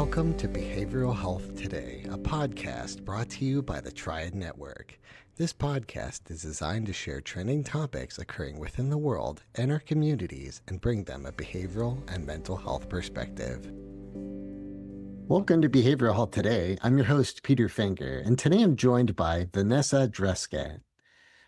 Welcome to Behavioral Health Today, a podcast brought to you by the Triad Network. This podcast is designed to share trending topics occurring within the world and our communities and bring them a behavioral and mental health perspective. Welcome to Behavioral Health Today. I'm your host, Peter Fenger, and today I'm joined by Vanessa Druskat.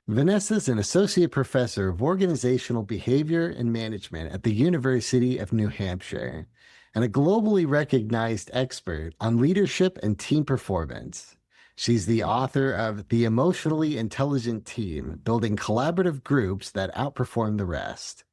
Vanessa is an associate professor of organizational behavior and management at the University of New Hampshire and a globally recognized expert on leadership and team performance. She's the author of The Emotionally Intelligent Team, Building Collaborative Groups That Outperform the Rest,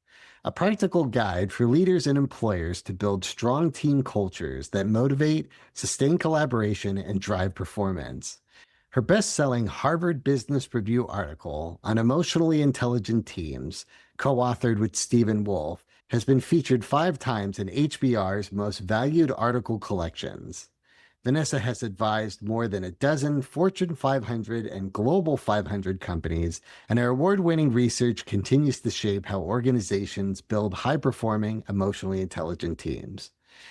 a practical guide for leaders and employers to build strong team cultures that motivate, sustain collaboration, and drive performance. Her best-selling Harvard Business Review article on emotionally intelligent teams, co-authored with Steven Wolff, has been featured 5 times in HBR's most valued article collections. Vanessa has advised more than a dozen Fortune 500 and Global 500 companies, and her award-winning research continues to shape how organizations build high-performing, emotionally intelligent teams.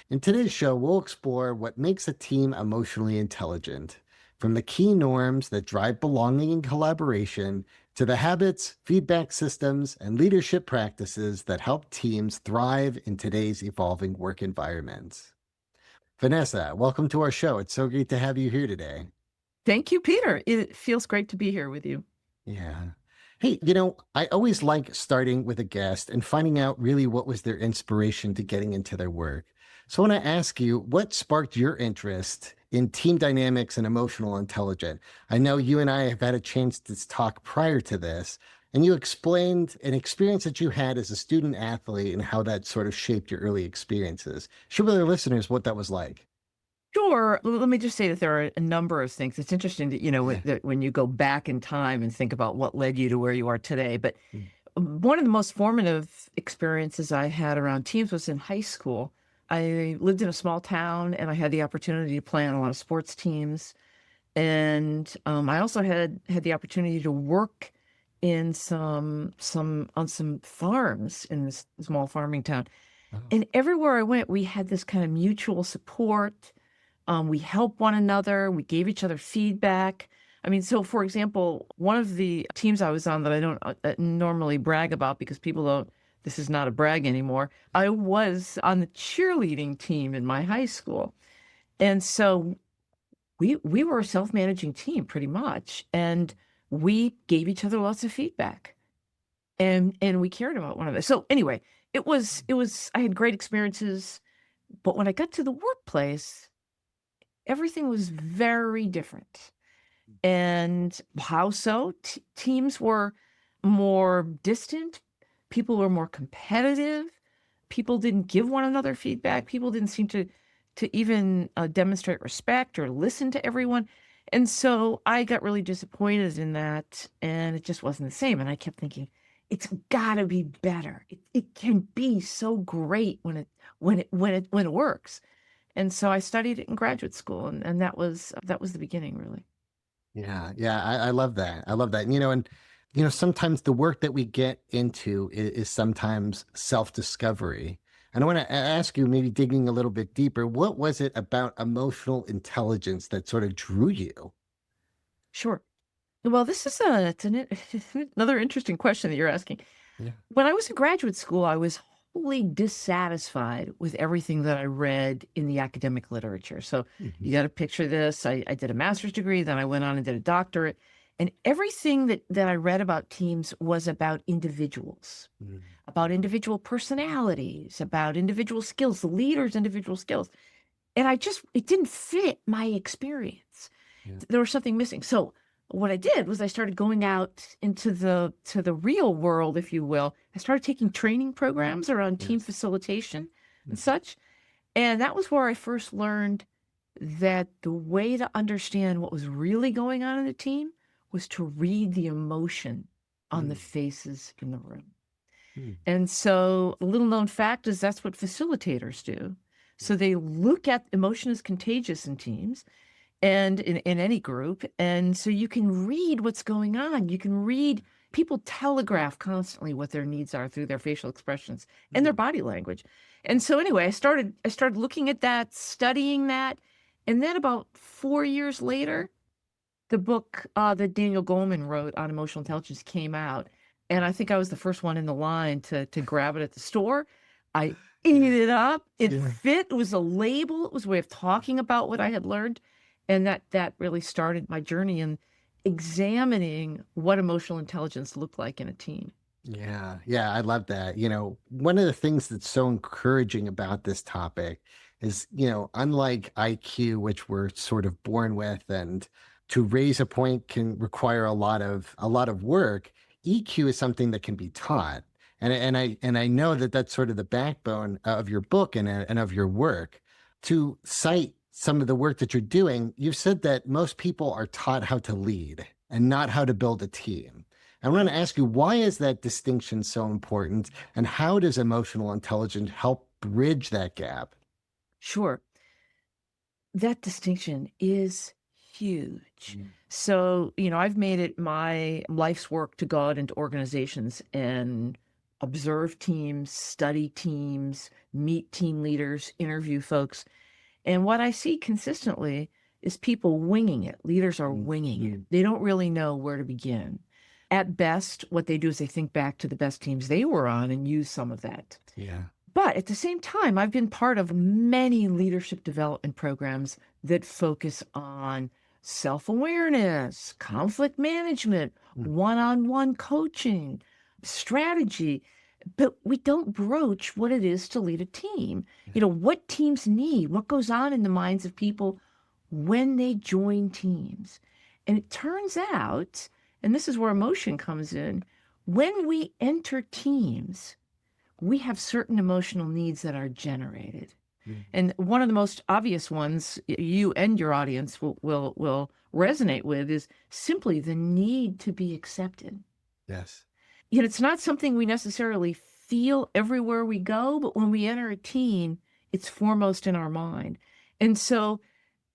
In today's show, we'll explore what makes a team emotionally intelligent, from the key norms that drive belonging and collaboration to the habits, feedback systems, and leadership practices that help teams thrive in today's evolving work environments. Vanessa, welcome to our show. It's so great to have you here today. Thank you, Peter. It feels great to be here with you. Yeah. Hey, I always like starting with a guest and finding out really what was their inspiration to getting into their work. So I want to ask you, what sparked your interest in team dynamics and emotional intelligence? I know you and I have had a chance to talk prior to this, and you explained an experience that you had as a student athlete and how that sort of shaped your early experiences. Share with our listeners what that was like. Sure. Let me just say that there are a number of things. It's interesting that, that when you go back in time and think about what led you to where you are today. But one of the most formative experiences I had around teams was in high school. I lived in a small town and I had the opportunity to play on a lot of sports teams. And I also had the opportunity to work in on some farms in this small farming town. Oh. And everywhere I went, we had this kind of mutual support. We helped one another. We gave each other feedback. I mean, so for example, one of the teams I was on that I don't normally brag about because people don't, this is not a brag anymore. I was on the cheerleading team in my high school. And so we were a self-managing team pretty much. And we gave each other lots of feedback. And we cared about one another. So anyway, it was I had great experiences. But when I got to the workplace, everything was very different. And how so? Teams were more distant. People were more competitive. People didn't give one another feedback. People didn't seem to even demonstrate respect or listen to everyone. And so I got really disappointed in that, and it just wasn't the same. And I kept thinking, it's got to be better. It can be so great when it works. And so I studied it in graduate school, and that was the beginning, really. Yeah, I love that. I love that. And sometimes the work that we get into is sometimes self-discovery. And I want to ask you, maybe digging a little bit deeper, what was it about emotional intelligence that sort of drew you? Sure. Well, this is another interesting question that you're asking. Yeah. When I was in graduate school, I was wholly dissatisfied with everything that I read in the academic literature. So you got to picture this. I did a master's degree, then I went on and did a doctorate. And everything that I read about teams was about individuals, about individual personalities, about individual skills, the leader's individual skills. And it didn't fit my experience. Yeah. There was something missing. So what I did was I started going out into the real world, if you will. I started taking training programs around team facilitation and such. And that was where I first learned that the way to understand what was really going on in the team was to read the emotion on the faces in the room. And so a little known fact is that's what facilitators do. So they look at emotion as contagious in teams and in any group. And so you can read what's going on. You can read People telegraph constantly what their needs are through their facial expressions and their body language. And so anyway, I started looking at that, studying that. And then about 4 years later, the book that Daniel Goleman wrote on emotional intelligence came out. And I think I was the first one in the line to grab it at the store. I ate it up. It fit. It was a label. It was a way of talking about what I had learned. And that really started my journey in examining what emotional intelligence looked like in a team. Yeah, yeah, I love that. One of the things that's so encouraging about this topic is, unlike IQ, which we're sort of born with, and to raise a point can require a lot of work. EQ is something that can be taught. And I know that that's sort of the backbone of your book and of your work. To cite some of the work that you're doing, you've said that most people are taught how to lead and not how to build a team. I want to ask you, why is that distinction so important? And how does emotional intelligence help bridge that gap? Sure. That distinction is huge. So, I've made it my life's work to go out into organizations and observe teams, study teams, meet team leaders, interview folks. And what I see consistently is people winging it. Leaders are winging it. They don't really know where to begin. At best, what they do is they think back to the best teams they were on and use some of that. Yeah. But at the same time, I've been part of many leadership development programs that focus on self-awareness, conflict management, one-on-one coaching, strategy. But we don't broach what it is to lead a team. What teams need, what goes on in the minds of people when they join teams. And it turns out, and this is where emotion comes in, when we enter teams, we have certain emotional needs that are generated. And one of the most obvious ones you and your audience will resonate with is simply the need to be accepted. Yes. It's not something we necessarily feel everywhere we go, but when we enter a team, it's foremost in our mind. And so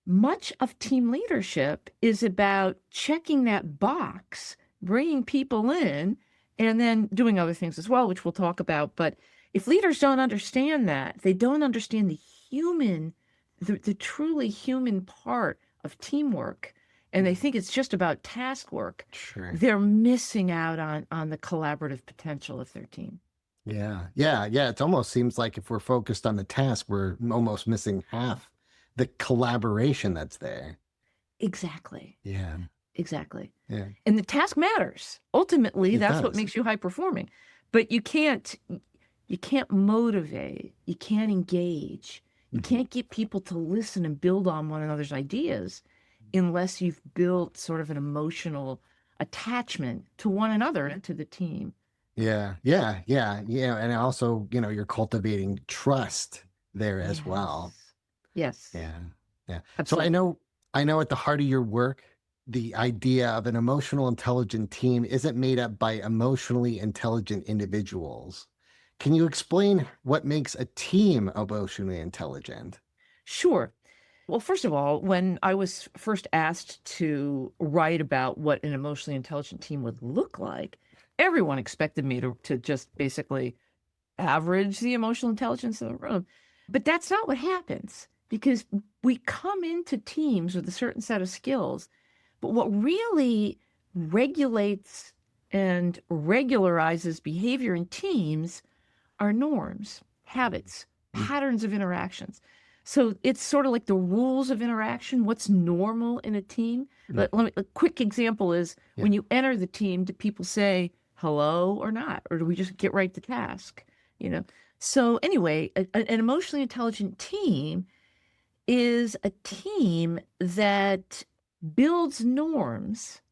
much of team leadership is about checking that box, bringing people in, and then doing other things as well, which we'll talk about. But if leaders don't understand that, they don't understand the truly human part of teamwork, and they think it's just about task work, Sure. they're missing out on the collaborative potential of their team. Yeah. Yeah. Yeah. It almost seems like if we're focused on the task, we're almost missing half the collaboration that's there. Exactly. Yeah. Exactly. Yeah. And the task matters. Ultimately, It that's what does. makes you high performing. But you can't motivate, you can't engage, you can't get people to listen and build on one another's ideas unless you've built sort of an emotional attachment to one another and to the team. Yeah. Yeah. Yeah. Yeah. And also, you're cultivating trust there as well. Yes. Yeah. Yeah. Absolutely. So I know at the heart of your work, the idea of an emotional intelligent team isn't made up by emotionally intelligent individuals. Can you explain what makes a team emotionally intelligent? Sure. Well, first of all, when I was first asked to write about what an emotionally intelligent team would look like, everyone expected me to just basically average the emotional intelligence of the room. But that's not what happens, because we come into teams with a certain set of skills. But what really regulates and regularizes behavior in teams are norms, habits, patterns of interactions. So it's sort of like the rules of interaction, what's normal in a team. A quick example is when you enter the team, do people say hello or not? Or do we just get right to task? So anyway, an emotionally intelligent team is a team that builds norms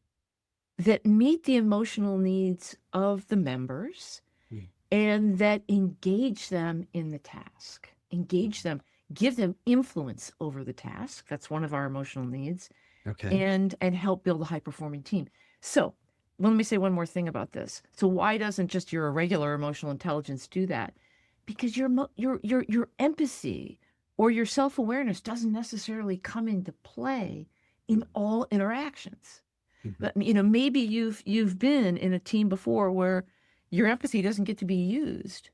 that meet the emotional needs of the members and that engage them in the task, engage them, give them influence over the task. That's one of our emotional needs. Okay. And help build a high-performing team. So let me say one more thing about this. So why doesn't just your regular emotional intelligence do that? Because your empathy or your self-awareness doesn't necessarily come into play in all interactions. Mhm. But, maybe you've been in a team before where your empathy doesn't get to be used,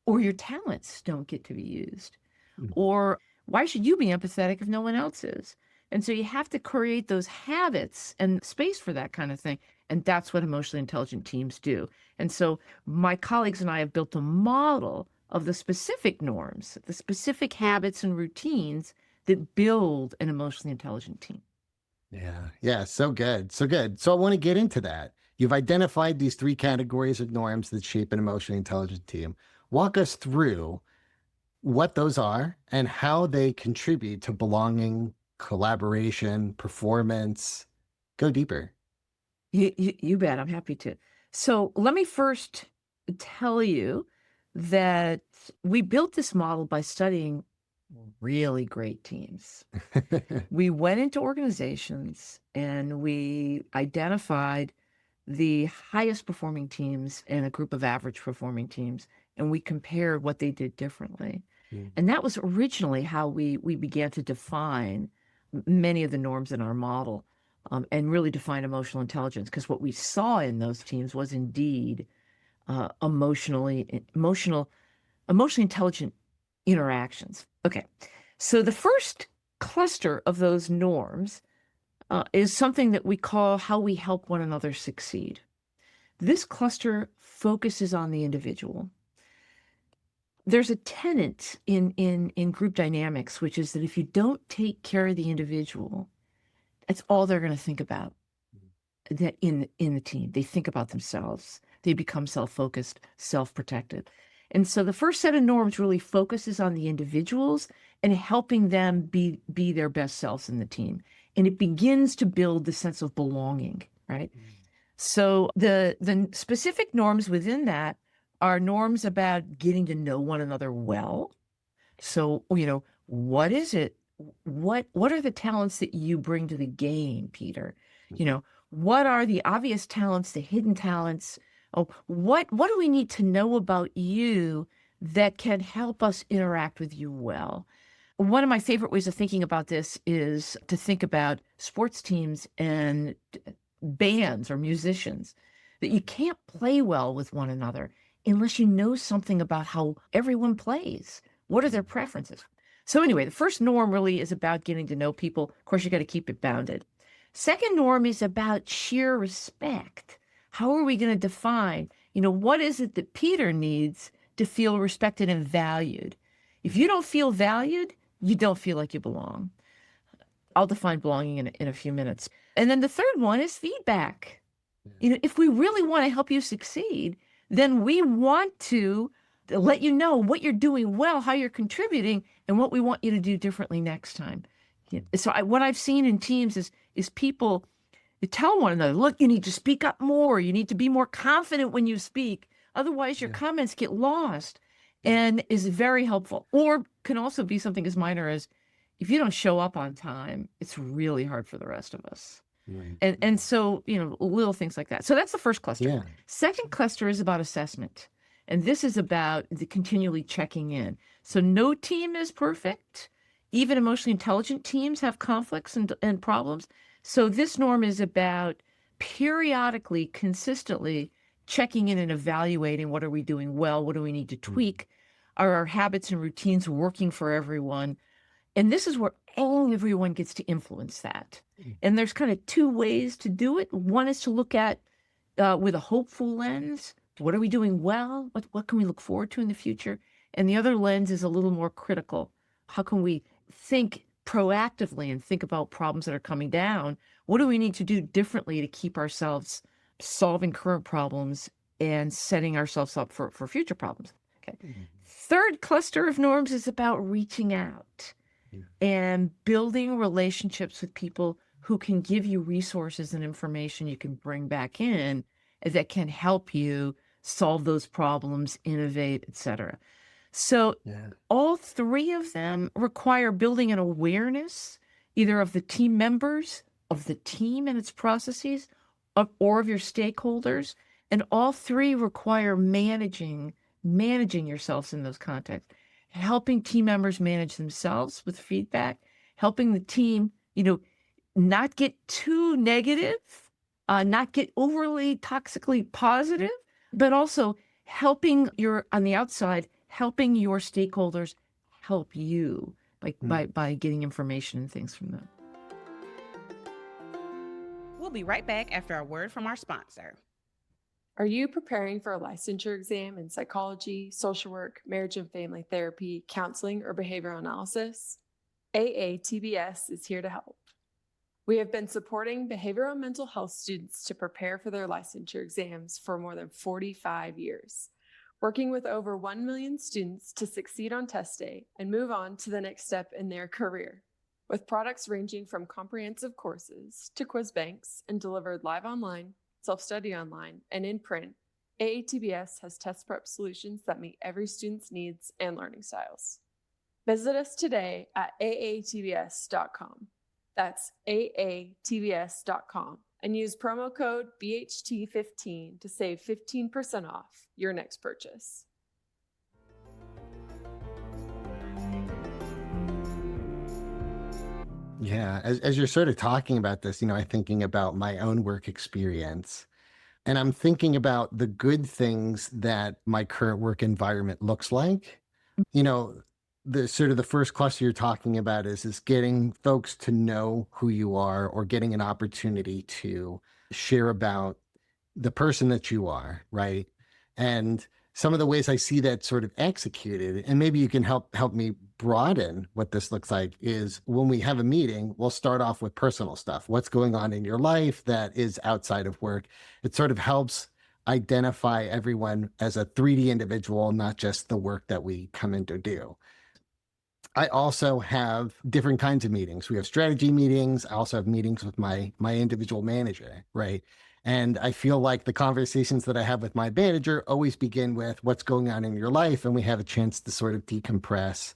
or your talents don't get to be used, Mhm. or why should you be empathetic if no one else is? And so you have to create those habits and space for that kind of thing. And that's what emotionally intelligent teams do. And so my colleagues and I have built a model of the specific norms, the specific habits and routines that build an emotionally intelligent team. Yeah. Yeah. So good. So good. So I want to get into that. You've identified these three categories of norms that shape an emotionally intelligent team. Walk us through what those are and how they contribute to belonging, collaboration, performance. Go deeper. You bet. I'm happy to. So let me first tell you that we built this model by studying really great teams. We went into organizations and we identified the highest performing teams and a group of average performing teams, and we compared what they did differently. Mm. And that was originally how we began to define many of the norms in our model, and really define emotional intelligence, because what we saw in those teams was indeed emotionally intelligent interactions. Okay, so the first cluster of those norms is something that we call how we help one another succeed. This cluster focuses on the individual. There's a tenet in group dynamics, which is that if you don't take care of the individual, that's all they're going to think about. That in the team, they think about themselves. They become self-focused, self-protected. And so the first set of norms really focuses on the individuals and helping them be their best selves in the team. And it begins to build the sense of belonging, right? So the specific norms within that are norms about getting to know one another well. So, what is it? What are the talents that you bring to the game, Peter? What are the obvious talents, the hidden talents? Oh, what do we need to know about you that can help us interact with you well? One of my favorite ways of thinking about this is to think about sports teams and bands or musicians, that you can't play well with one another unless you know something about how everyone plays. What are their preferences? So anyway, the first norm really is about getting to know people. Of course, you got to keep it bounded. Second norm is about sheer respect. How are we going to define, what is it that Peter needs to feel respected and valued? If you don't feel valued, you don't feel like you belong. I'll define belonging in a few minutes. And then the third one is feedback. If we really want to help you succeed, then we want to let you know what you're doing well, how you're contributing, and what we want you to do differently next time. So what I've seen in teams is people tell one another, look, you need to speak up more. You need to be more confident when you speak. Otherwise, your comments get lost, and is very helpful. Or can also be something as minor as, if you don't show up on time, it's really hard for the rest of us. Right. And so, little things like that. So that's the first cluster. Yeah. Second cluster is about assessment. And this is about the continually checking in. So no team is perfect. Even emotionally intelligent teams have conflicts and problems. So this norm is about periodically, consistently checking in and evaluating, what are we doing well? What do we need to tweak? Are our habits and routines working for everyone? And this is where everyone gets to influence that. And there's kind of two ways to do it. One is to look at with a hopeful lens. What are we doing well? What can we look forward to in the future? And the other lens is a little more critical. How can we think proactively and think about problems that are coming down? What do we need to do differently to keep ourselves solving current problems and setting ourselves up for future problems? Okay. Third cluster of norms is about reaching out and building relationships with people who can give you resources and information you can bring back in that can help you solve those problems, innovate, etc. So all three of them require building an awareness, either of the team members, of the team and its processes, or of your stakeholders. And all three require managing yourselves in those contexts, helping team members manage themselves with feedback, helping the team, not get too negative, not get overly toxically positive, but also on the outside, helping your stakeholders help you by getting information and things from them. We'll be right back after a word from our sponsor. Are you preparing for a licensure exam in psychology, social work, marriage and family therapy, counseling, or behavioral analysis? AATBS is here to help. We have been supporting behavioral and mental health students to prepare for their licensure exams for more than 45 years, working with over 1 million students to succeed on test day and move on to the next step in their career. With products ranging from comprehensive courses to quiz banks and delivered live online, self-study online, and in print, AATBS has test prep solutions that meet every student's needs and learning styles. Visit us today at aatbs.com. That's aatbs.com and use promo code BHT15 to save 15% off your next purchase. Yeah, as you're sort of talking about this, I'm thinking about my own work experience, and I'm thinking about the good things that my current work environment looks like. You know, the sort of the first cluster you're talking about is getting folks to know who you are or getting an opportunity to share about the person that you are, right? And some of the ways I see that sort of executed, and maybe you can help me broaden what this looks like, is when we have a meeting, we'll start off with personal stuff. What's going on in your life that is outside of work? It sort of helps identify everyone as a 3D individual, not just the work that we come in to do. I also have different kinds of meetings. We have strategy meetings. I also have meetings with my individual manager, right? And I feel like the conversations that I have with my manager always begin with what's going on in your life, and we have a chance to sort of decompress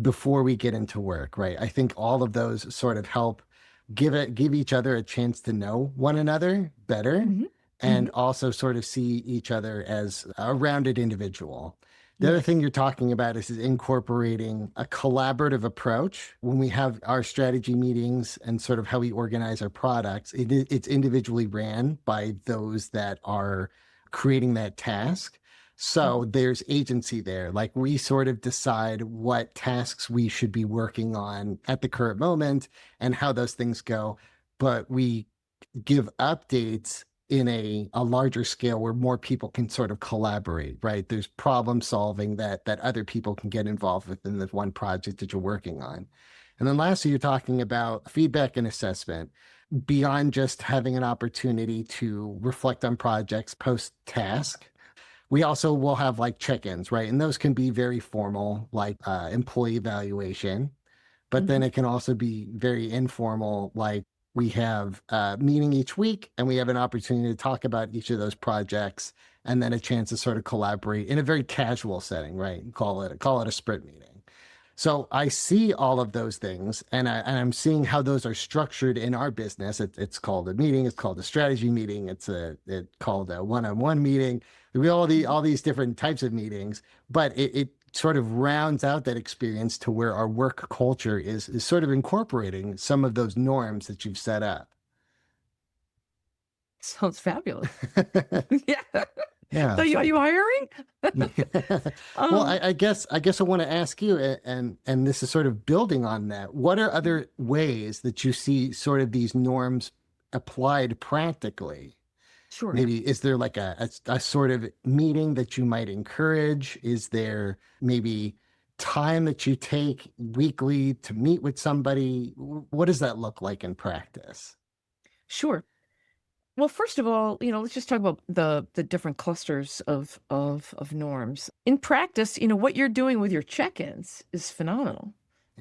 before we get into work, right? I think all of those sort of help give each other a chance to know one another better, and also sort of see each other as a rounded individual. The other thing you're talking about is incorporating a collaborative approach. When we have our strategy meetings and sort of how we organize our products, it's individually ran by those that are creating that task. So there's agency there. Like, we sort of decide what tasks we should be working on at the current moment and how those things go. But we give updates in a larger scale where more people can sort of collaborate, right? There's problem solving that other people can get involved with in the one project that you're working on. And then lastly, you're talking about feedback and assessment. Beyond just having an opportunity to reflect on projects post-task, we also will have like check-ins, right? And those can be very formal, like employee evaluation, but then it can also be very informal, like we have a meeting each week and we have an opportunity to talk about each of those projects, and then a chance to sort of collaborate in a very casual setting, right? Call it a sprint meeting. So I see all of those things, and I'm seeing how those are structured in our business. It's called a meeting. It's called a strategy meeting. It's called a one-on-one meeting. We have all these different types of meetings, but it sort of rounds out that experience to where our work culture is sort of incorporating some of those norms that you've set up. Sounds fabulous. Yeah. Yeah. So are you hiring? Well, I guess I want to ask you, and this is sort of building on that. What are other ways that you see sort of these norms applied practically? Sure. Maybe is there like a sort of meeting that you might encourage? Is there maybe time that you take weekly to meet with somebody? What does that look like in practice? Sure. Well, first of all, let's just talk about the different clusters of norms. In practice, what you're doing with your check-ins is phenomenal.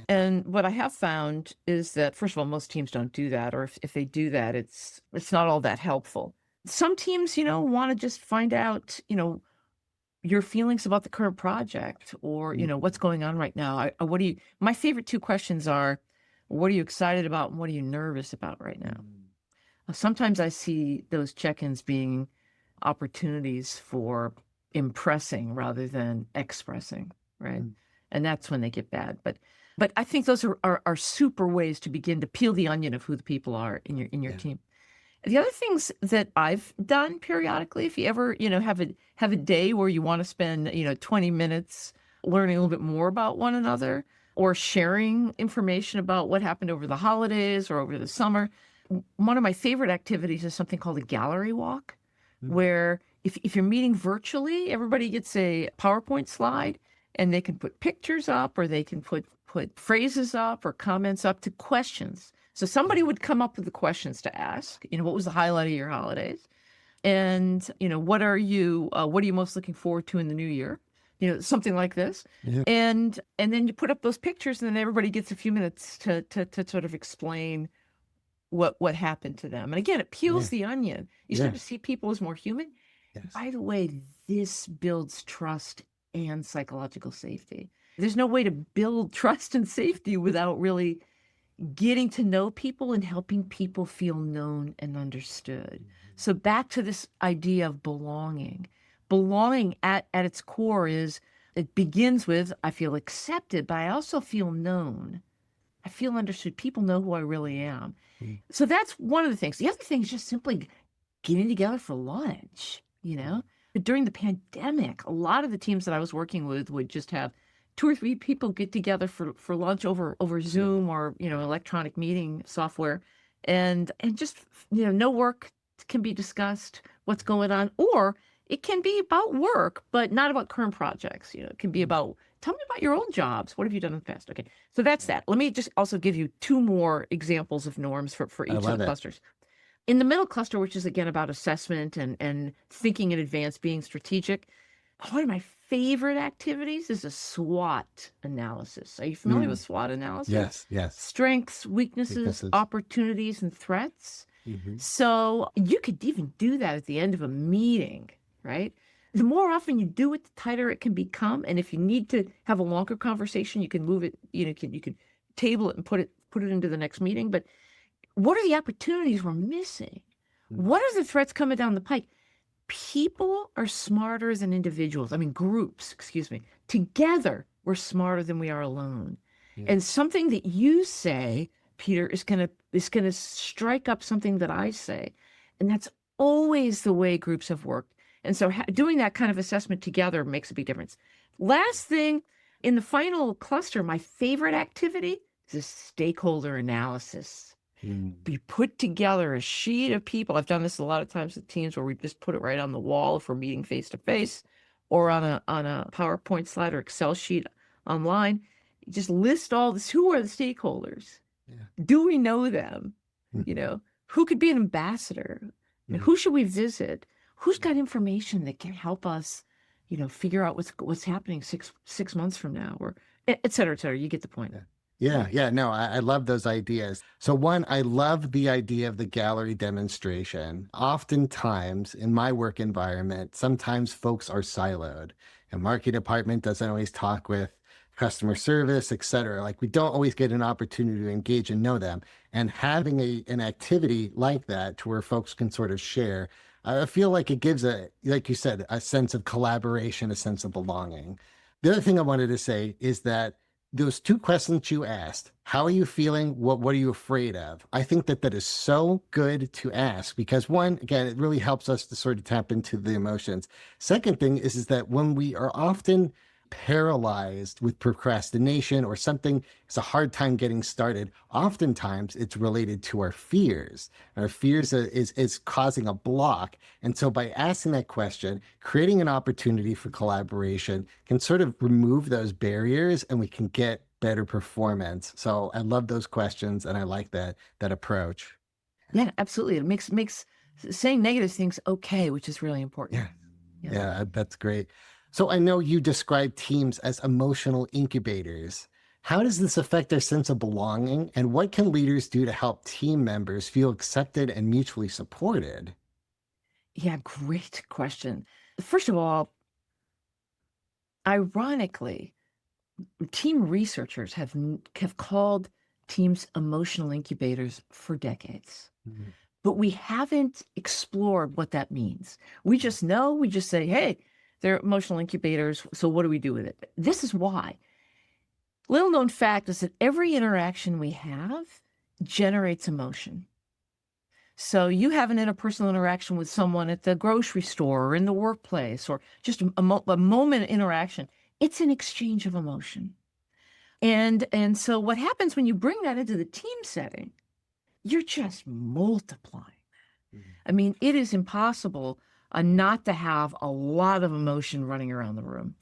And what I have found is that, first of all, most teams don't do that, or if they do that, it's not all that helpful. Some teams, want to just find out, your feelings about the current project, or, what's going on right now. My favorite two questions are, what are you excited about and what are you nervous about right now? Sometimes I see those check-ins being opportunities for impressing rather than expressing, right? And that's when they get bad. But But I think those are super ways to begin to peel the onion of who the people are in your team. The other things that I've done periodically, if you ever, have a day where you want to spend, 20 minutes learning a little bit more about one another or sharing information about what happened over the holidays or over the summer. One of my favorite activities is something called a gallery walk, where if you're meeting virtually, everybody gets a PowerPoint slide and they can put pictures up or they can put phrases up or comments up to questions. So somebody would come up with the questions to ask, what was the highlight of your holidays? And, what are you most looking forward to in the new year? Something like this. Yeah. And then you put up those pictures and then everybody gets a few minutes to sort of explain what happened to them. And again, it peels the onion. You start to see people as more human. Yes. By the way, this builds trust and psychological safety. There's no way to build trust and safety without really getting to know people and helping people feel known and understood. So back to this idea of belonging. Belonging at its core it begins with, I feel accepted, but I also feel known. I feel understood. People know who I really am. So that's one of the things. The other thing is just simply getting together for lunch, But during the pandemic, a lot of the teams that I was working with would just have 2 or 3 people get together for lunch over Zoom or, electronic meeting software and just, no work can be discussed, what's going on, or it can be about work, but not about current projects. It can be about, tell me about your old jobs. What have you done in the past? Okay. So that's that. Let me just also give you 2 more examples of norms for each of the clusters. In the middle cluster, which is again about assessment and thinking in advance, being strategic, one of my favorite activities is a SWOT analysis. Are you familiar with SWOT analysis? Yes. Strengths, weaknesses, opportunities, and threats. So you could even do that at the end of a meeting, right? The more often you do it, the tighter it can become. And if you need to have a longer conversation, you can move it, you can table it and put it into the next meeting. But what are the opportunities we're missing? What are the threats coming down the pike? People are smarter than individuals. Groups, together we're smarter than we are alone. And something that you say, Peter, is gonna strike up something that I say. And that's always the way groups have worked. And so doing that kind of assessment together makes a big difference. Last thing, in the final cluster, my favorite activity is a stakeholder analysis. We put together a sheet of people. I've done this a lot of times with teams where we just put it right on the wall if we're meeting face to face, or on a PowerPoint slide or Excel sheet online. You just list all this. Who are the stakeholders? Do we know them? Who could be an ambassador? Who should we visit? Who's got information that can help us, figure out what's happening six months from now, or et cetera, et cetera. You get the point. Yeah. No, I love those ideas. So one, I love the idea of the gallery demonstration. Oftentimes in my work environment, sometimes folks are siloed and marketing department doesn't always talk with customer service, et cetera. Like we don't always get an opportunity to engage and know them. And having an activity like that to where folks can sort of share, I feel like it gives like you said, a sense of collaboration, a sense of belonging. The other thing I wanted to say is that those 2 questions you asked, how are you feeling? What are you afraid of? I think that is so good to ask because one, again, it really helps us to sort of tap into the emotions. Second thing is that when we are often paralyzed with procrastination or something, it's a hard time getting started. Oftentimes it's related to our fears. Our fears is causing a block. And so by asking that question, creating an opportunity for collaboration can sort of remove those barriers and we can get better performance. So I love those questions and I like that approach. Yeah, absolutely. It makes saying negative things okay, which is really important. Yeah, that's great. So I know you describe teams as emotional incubators. How does this affect their sense of belonging? And what can leaders do to help team members feel accepted and mutually supported? Yeah, great question. First of all, ironically, team researchers have called teams emotional incubators for decades. But we haven't explored what that means. We just say, hey, they're emotional incubators. So what do we do with it? This is why. Little known fact is that every interaction we have generates emotion. So you have an interpersonal interaction with someone at the grocery store or in the workplace, or just a moment interaction. It's an exchange of emotion. And so what happens when you bring that into the team setting, you're just multiplying. I mean, it is impossible not to have a lot of emotion running around the room.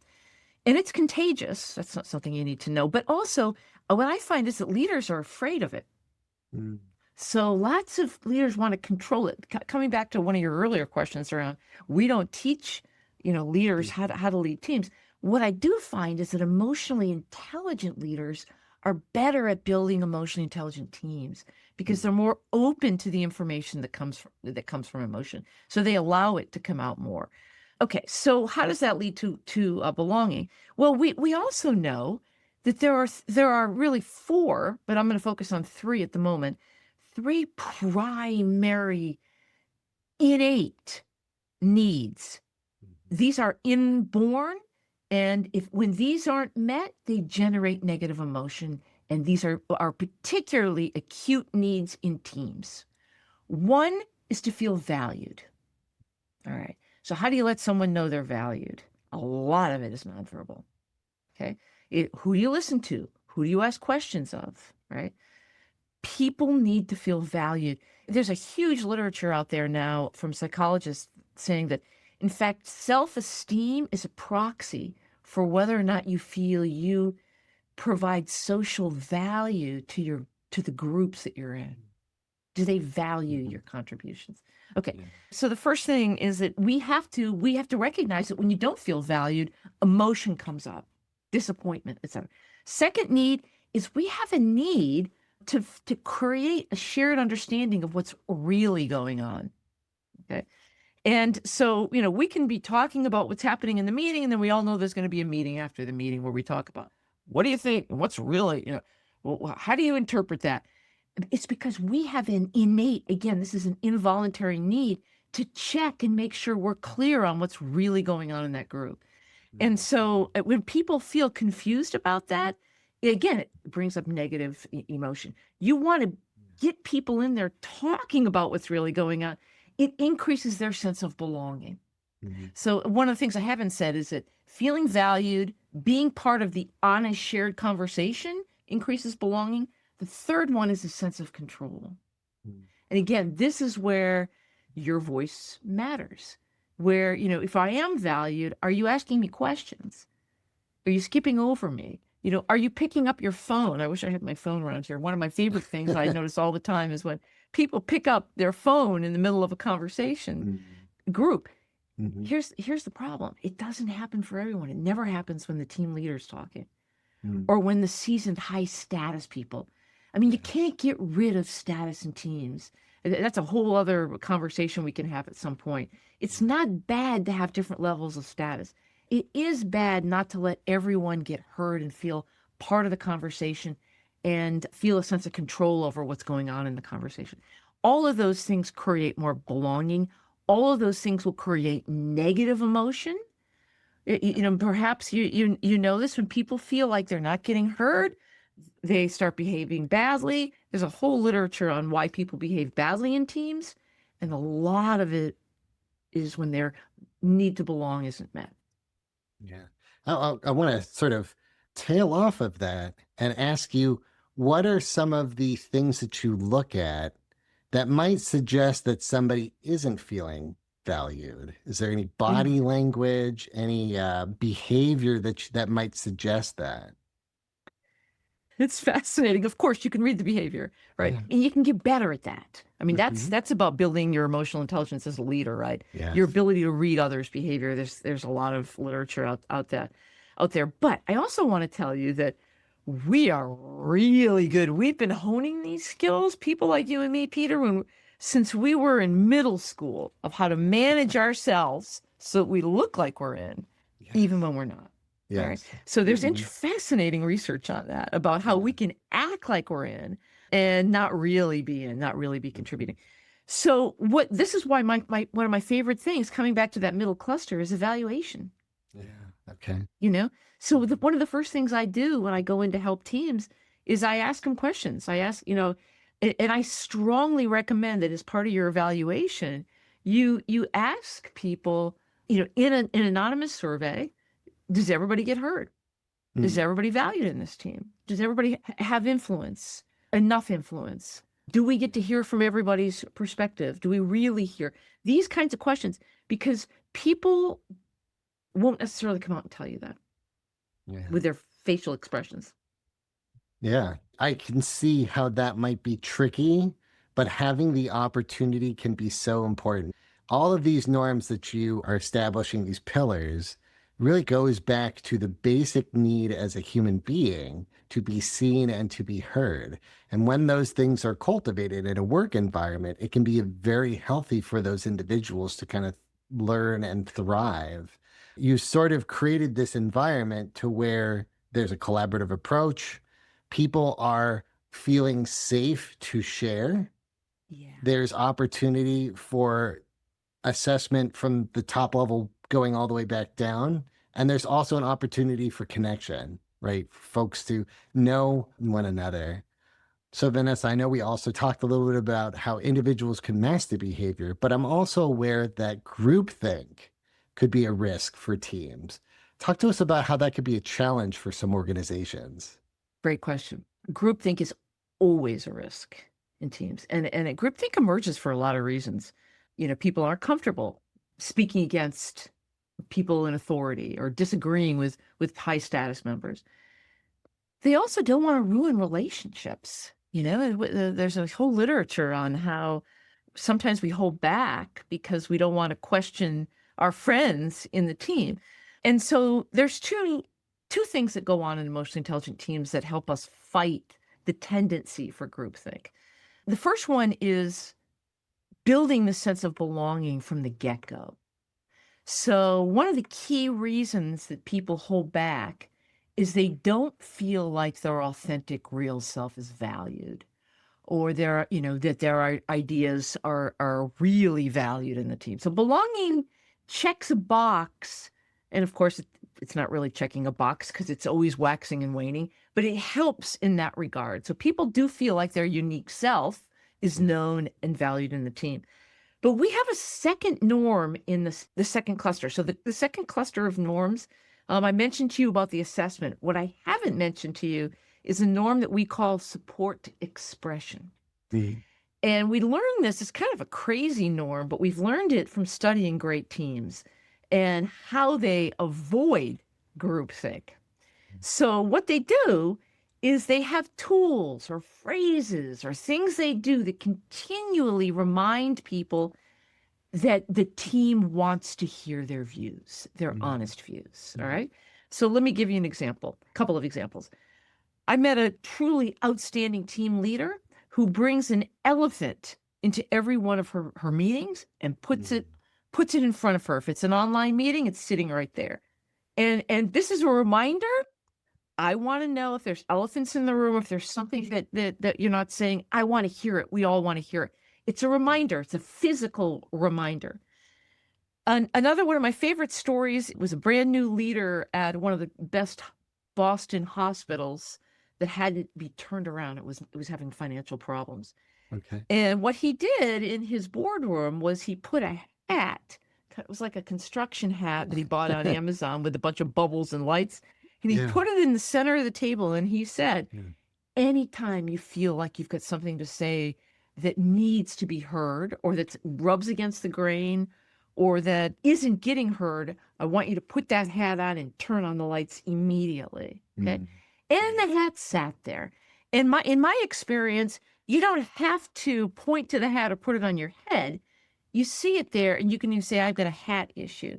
And it's contagious. That's not something you need to know. But also, what I find is that leaders are afraid of it. Mm. So lots of leaders want to control it. Coming back to one of your earlier questions around, we don't teach, leaders how to lead teams. What I do find is that emotionally intelligent leaders are better at building emotionally intelligent teams because they're more open to the information that comes from emotion. So they allow it to come out more. Okay, so how does that lead to belonging? Well, we also know that there are really four, but I'm going to focus on three at the moment. Three primary innate needs. These are inborn, and when these aren't met, they generate negative emotion, and these are particularly acute needs in teams. One is to feel valued. All right. So how do you let someone know they're valued? A lot of it is nonverbal. Okay. Who do you listen to? Who do you ask questions of? Right. People need to feel valued. There's a huge literature out there now from psychologists saying that, in fact, self-esteem is a proxy for whether or not you feel you provide social value to the groups that you're in. Do they value your contributions? Okay. Yeah. So the first thing is that we have to recognize that when you don't feel valued, emotion comes up, disappointment, etc. Second need is we have a need to create a shared understanding of what's really going on. Okay. And so, we can be talking about what's happening in the meeting, and then we all know there's going to be a meeting after the meeting where we talk about, what do you think? What's really, well, how do you interpret that? It's because we have an innate, again, this is an involuntary need to check and make sure we're clear on what's really going on in that group. And so when people feel confused about that, again, it brings up negative emotion. You want to get people in there talking about what's really going on. It increases their sense of belonging. Mm-hmm. So one of the things I haven't said is that feeling valued, being part of the honest shared conversation increases belonging. The third one is a sense of control. Mm-hmm. And again, this is where your voice matters. Where, if I am valued, are you asking me questions? Are you skipping over me? Are you picking up your phone? I wish I had my phone around here. One of my favorite things I notice all the time is when people pick up their phone in the middle of a conversation group. Mm-hmm. Here's the problem. It doesn't happen for everyone. It never happens when the team leader's talking or when the seasoned high status people. I mean, you can't get rid of status in teams. That's a whole other conversation we can have at some point. It's not bad to have different levels of status. It is bad not to let everyone get heard and feel part of the conversation and feel a sense of control over what's going on in the conversation. All of those things create more belonging. All of those things will create negative emotion. Perhaps you know this, when people feel like they're not getting heard, they start behaving badly. There's a whole literature on why people behave badly in teams, and a lot of it is when their need to belong isn't met. Yeah. I want to sort of tail off of that and ask you, what are some of the things that you look at that might suggest that somebody isn't feeling valued? Is there any body language, any behavior that might suggest that? It's fascinating. Of course, you can read the behavior, right? Yeah. And you can get better at that. I mean, that's about building your emotional intelligence as a leader, right? Yes. Your ability to read others' behavior. There's a lot of literature out there. But I also want to tell you that we are really good. We've been honing these skills, people like you and me, Peter, since we were in middle school, of how to manage ourselves so that we look like we're in, even when we're not. Yes. Right? So there's fascinating research on that, about how we can act like we're in and not really be contributing. So this is why one of my favorite things, coming back to that middle cluster, is evaluation. Yeah, Okay. So one of the first things I do when I go in to help teams is I ask them questions. I ask, and I strongly recommend that as part of your evaluation, you ask people, in an anonymous survey, does everybody get heard? Is everybody valued in this team? Does everybody have influence? Enough influence? Do we get to hear from everybody's perspective? Do we really hear these kinds of questions? Because people won't necessarily come out and tell you that Yeah. with their facial expressions. Yeah. I can see how that might be tricky, but having the opportunity can be so important. All of these norms that you are establishing, these pillars, really goes back to the basic need as a human being to be seen and to be heard. And when those things are cultivated in a work environment, it can be very healthy for those individuals to kind of learn and thrive. You sort of created this environment to where there's a collaborative approach. People are feeling safe to share. Yeah. There's opportunity for assessment from the top level going all the way back down. And there's also an opportunity for connection, right? Folks to know one another. So, Vanessa, I know we also talked a little bit about how individuals can master behavior, but I'm also aware that groupthink could be a risk for teams. Talk to us about how that could be a challenge for some organizations. Great question. Groupthink is always a risk in teams. And groupthink emerges for a lot of reasons. People aren't comfortable speaking against people in authority or disagreeing with high status members. They also don't want to ruin relationships. There's a whole literature on how sometimes we hold back because we don't want to question our friends in the team. And so there's two things that go on in emotionally intelligent teams that help us fight the tendency for groupthink. The first one is building the sense of belonging from the get-go. So one of the key reasons that people hold back is they don't feel like their authentic, real self is valued, or that their ideas are really valued in the team. So belonging checks a box, and of course it's not really checking a box because it's always waxing and waning, but it helps in that regard. So people do feel like their unique self is known and valued in the team. But we have a second norm in the second cluster. So the second cluster of norms, I mentioned to you about the assessment. What I haven't mentioned to you is a norm that we call support expression. And we learned this, it's kind of a crazy norm, but we've learned it from studying great teams and how they avoid groupthink. So what they do is they have tools or phrases or things they do that continually remind people that the team wants to hear their views, their honest views. All right. So let me give you a couple of examples. I met a truly outstanding team leader who brings an elephant into every one of her meetings and puts it in front of her. If it's an online meeting, it's sitting right there. And this is a reminder. I want to know if there's elephants in the room, if there's something that you're not saying. I want to hear it. We all want to hear it. It's a reminder. It's a physical reminder. Another one of my favorite stories was a brand new leader at one of the best Boston hospitals that had to be turned around. It was having financial problems. Okay. And what he did in his boardroom was he put a hat. It was like a construction hat that he bought on Amazon with a bunch of bubbles and lights. And he put it in the center of the table and he said, anytime you feel like you've got something to say that needs to be heard or that rubs against the grain or that isn't getting heard, I want you to put that hat on and turn on the lights immediately. Okay. And the hat sat there. In my experience, you don't have to point to the hat or put it on your head. You see it there and you can even say, I've got a hat issue.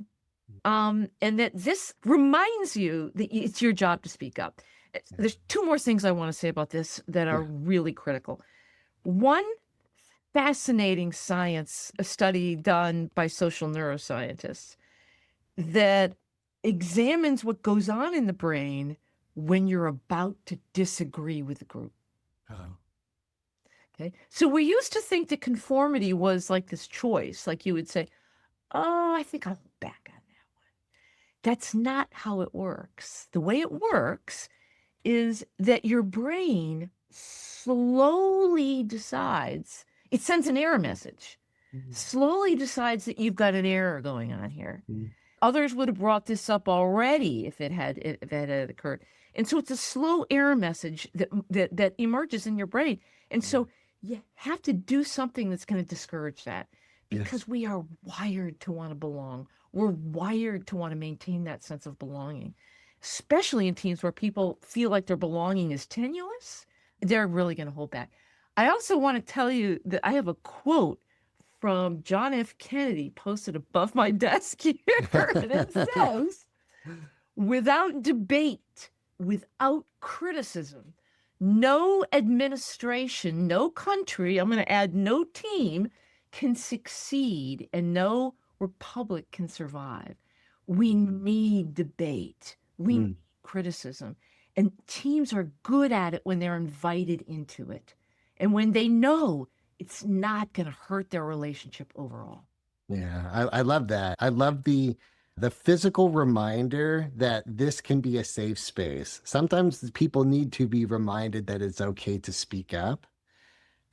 And that this reminds you that it's your job to speak up. There's two more things I want to say about this that are really critical. One, fascinating science, a study done by social neuroscientists that examines what goes on in the brain when you're about to disagree with the group. Okay. So we used to think that conformity was like this choice, like you would say, oh, I think I'll hold back on that one. That's not how it works. The way it works is that your brain slowly decides, it sends an error message, slowly decides that you've got an error going on here. Others would have brought this up already if it had occurred. And so it's a slow error message that emerges in your brain. And so you have to do something that's going to discourage that, because we are wired to want to belong. We're wired to want to maintain that sense of belonging, especially in teams where people feel like their belonging is tenuous. They're really going to hold back. I also want to tell you that I have a quote from John F. Kennedy posted above my desk here. And it says, without debate, without criticism, no administration, no country, I'm going to add no team, can succeed, and no republic can survive. We need debate. We need criticism. And teams are good at it when they're invited into it, and when they know it's not going to hurt their relationship overall. Yeah, I love that. I love the physical reminder that this can be a safe space. Sometimes people need to be reminded that it's okay to speak up.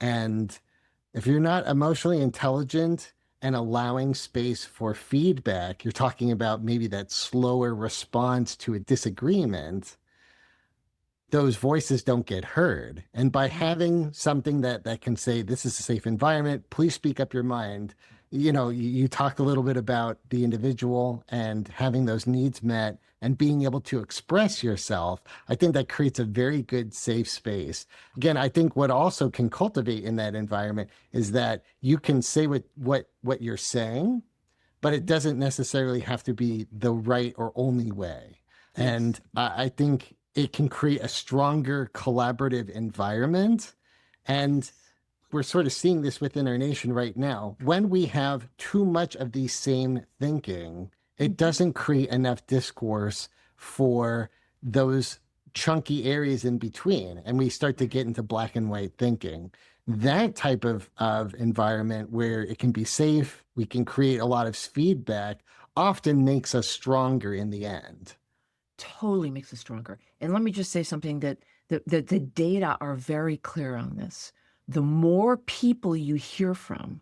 And if you're not emotionally intelligent and allowing space for feedback, you're talking about maybe that slower response to a disagreement, those voices don't get heard. And by having something that can say, this is a safe environment, please speak up your mind. You talked a little bit about the individual and having those needs met and being able to express yourself. I think that creates a very good safe space. Again, I think what also can cultivate in that environment is that you can say what you're saying, but it doesn't necessarily have to be the right or only way. And I think it can create a stronger collaborative environment. And we're sort of seeing this within our nation right now. When we have too much of the same thinking, it doesn't create enough discourse for those chunky areas in between. And we start to get into black and white thinking. That type of environment where it can be safe, we can create a lot of feedback, often makes us stronger in the end. Totally makes us stronger. And let me just say something that the data are very clear on this. The more people you hear from,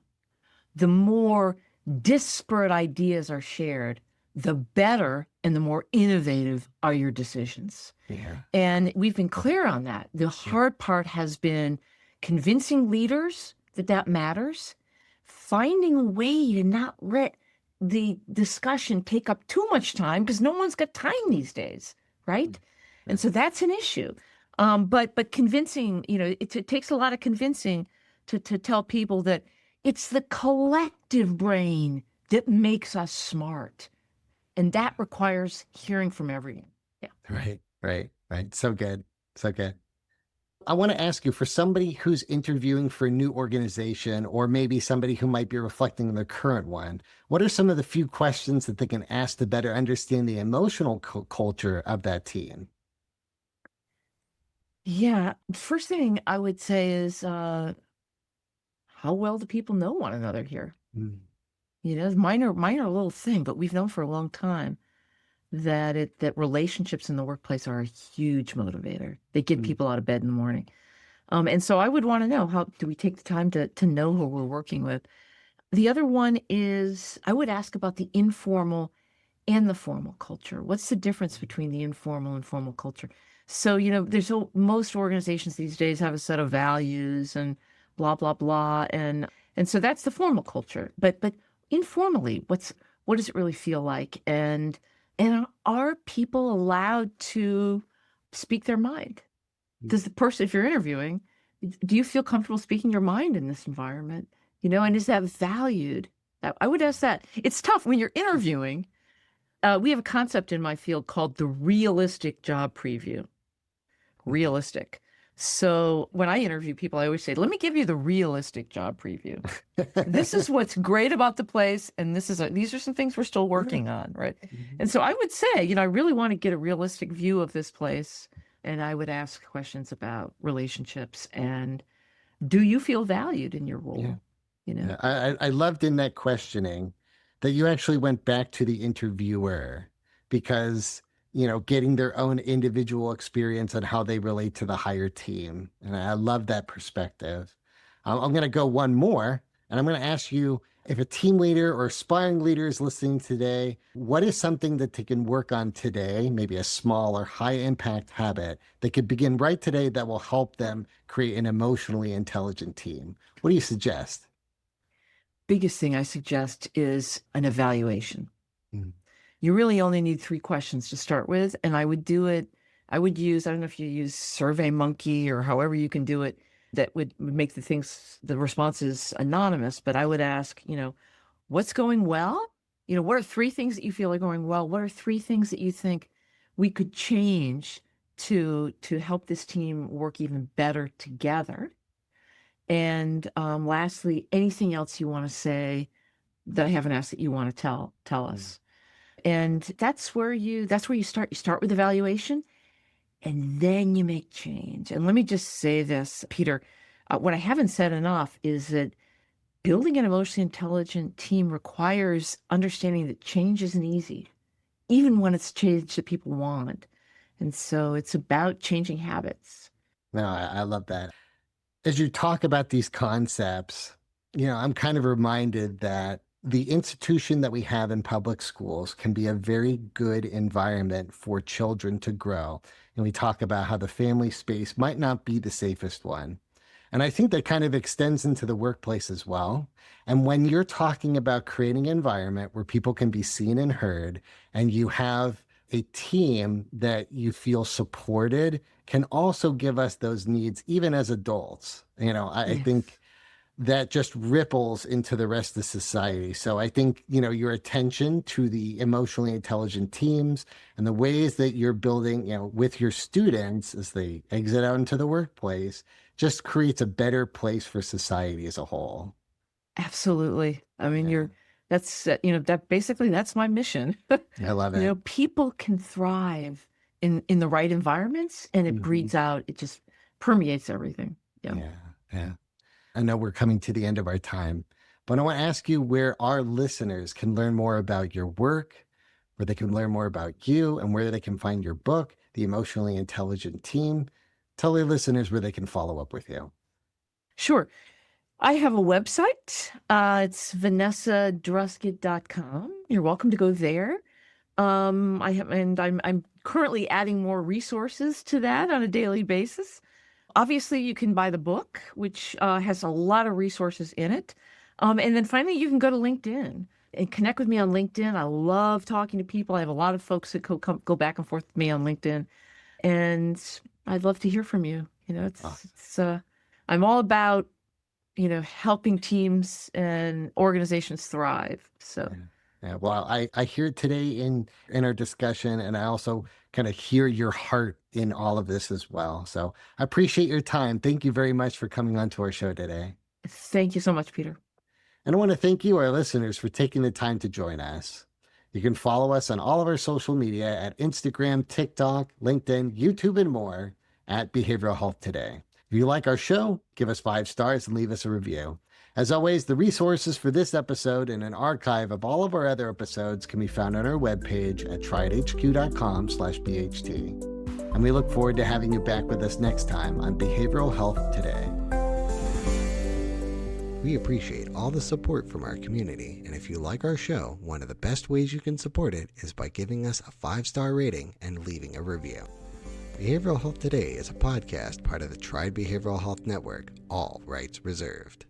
the more disparate ideas are shared, the better and the more innovative are your decisions. Yeah. And we've been clear on that. The hard part has been convincing leaders that matters, finding a way to not let the discussion take up too much time, because no one's got time these days, right? And so that's an issue. But convincing, it takes a lot of convincing to tell people that it's the collective brain that makes us smart. And that requires hearing from everyone. Yeah. Right. So good. I want to ask you, for somebody who's interviewing for a new organization, or maybe somebody who might be reflecting on their current one, what are some of the few questions that they can ask to better understand the emotional culture of that team? Yeah. First thing I would say is, how well do people know one another here? Minor little thing, but we've known for a long time that relationships in the workplace are a huge motivator. They get people out of bed in the morning. And so I would want to know, how do we take the time to know who we're working with? The other one is, I would ask about the informal and the formal culture. What's the difference between the informal and formal culture? So, most organizations these days have a set of values and blah, blah, blah. And so that's the formal culture. But informally, what does it really feel like? And are people allowed to speak their mind? Does the person, if you're interviewing, do you feel comfortable speaking your mind in this environment? And is that valued? I would ask that. It's tough when you're interviewing. We have a concept in my field called the realistic job preview. Realistic. So when I interview people, I always say, let me give you the realistic job preview. This is what's great about the place. And these are some things we're still working on, right? And so I would say, I really want to get a realistic view of this place. And I would ask questions about relationships and, do you feel valued in your role? I loved in that questioning that you actually went back to the interviewer because, getting their own individual experience on how they relate to the higher team. And I love that perspective. I'm going to go one more, and I'm going to ask you, if a team leader or aspiring leader is listening today, what is something that they can work on today, maybe a small or high impact habit that could begin right today that will help them create an emotionally intelligent team? What do you suggest? Biggest thing I suggest is an evaluation. Mhm. You really only need 3 questions to start with. And I would use, I don't know if you use SurveyMonkey or however you can do it, that would make the responses anonymous. But I would ask, what's going well? What are 3 things that you feel are going well? What are 3 things that you think we could change to help this team work even better together? And lastly, anything else you want to say that I haven't asked that you want to tell us? And that's where you start. You start with evaluation, and then you make change. And let me just say this, Peter, what I haven't said enough is that building an emotionally intelligent team requires understanding that change isn't easy, even when it's change that people want. And so it's about changing habits. No, I love that. As you talk about these concepts, I'm kind of reminded that the institution that we have in public schools can be a very good environment for children to grow. And we talk about how the family space might not be the safest one. And I think that kind of extends into the workplace as well. And when you're talking about creating an environment where people can be seen and heard, and you have a team that you feel supported, can also give us those needs, even as adults. I Yes. think that just ripples into the rest of society. So I think, your attention to the emotionally intelligent teams and the ways that you're building, with your students as they exit out into the workplace just creates a better place for society as a whole. Absolutely. I mean, Yeah. that's my mission. I love it. People can thrive in the right environments, and it Mhm. breeds out, it just permeates everything. Yeah. Yeah. Yeah. I know we're coming to the end of our time, but I want to ask you where our listeners can learn more about your work, where they can learn more about you, and where they can find your book, The Emotionally Intelligent Team. Tell your listeners where they can follow up with you. Sure. I have a website. It's vanessadruskat.com. You're welcome to go there. I'm currently adding more resources to that on a daily basis. Obviously, you can buy the book, which has a lot of resources in it. And then finally, you can go to LinkedIn and connect with me on LinkedIn. I love talking to people. I have a lot of folks that go back and forth with me on LinkedIn, and I'd love to hear from you. I'm all about, helping teams and organizations thrive. So. Yeah. Yeah. Well, I hear it today in our discussion, and I also kind of hear your heart in all of this as well. So I appreciate your time. Thank you very much for coming on to our show today. Thank you so much, Peter. And I want to thank you, our listeners, for taking the time to join us. You can follow us on all of our social media at Instagram, TikTok, LinkedIn, YouTube, and more at Behavioral Health Today. If you like our show, give us 5 stars and leave us a review. As always, the resources for this episode and an archive of all of our other episodes can be found on our webpage at triadhq.com/BHT. And we look forward to having you back with us next time on Behavioral Health Today. We appreciate all the support from our community, and if you like our show, one of the best ways you can support it is by giving us a 5-star rating and leaving a review. Behavioral Health Today is a podcast part of the Triad Behavioral Health Network, all rights reserved.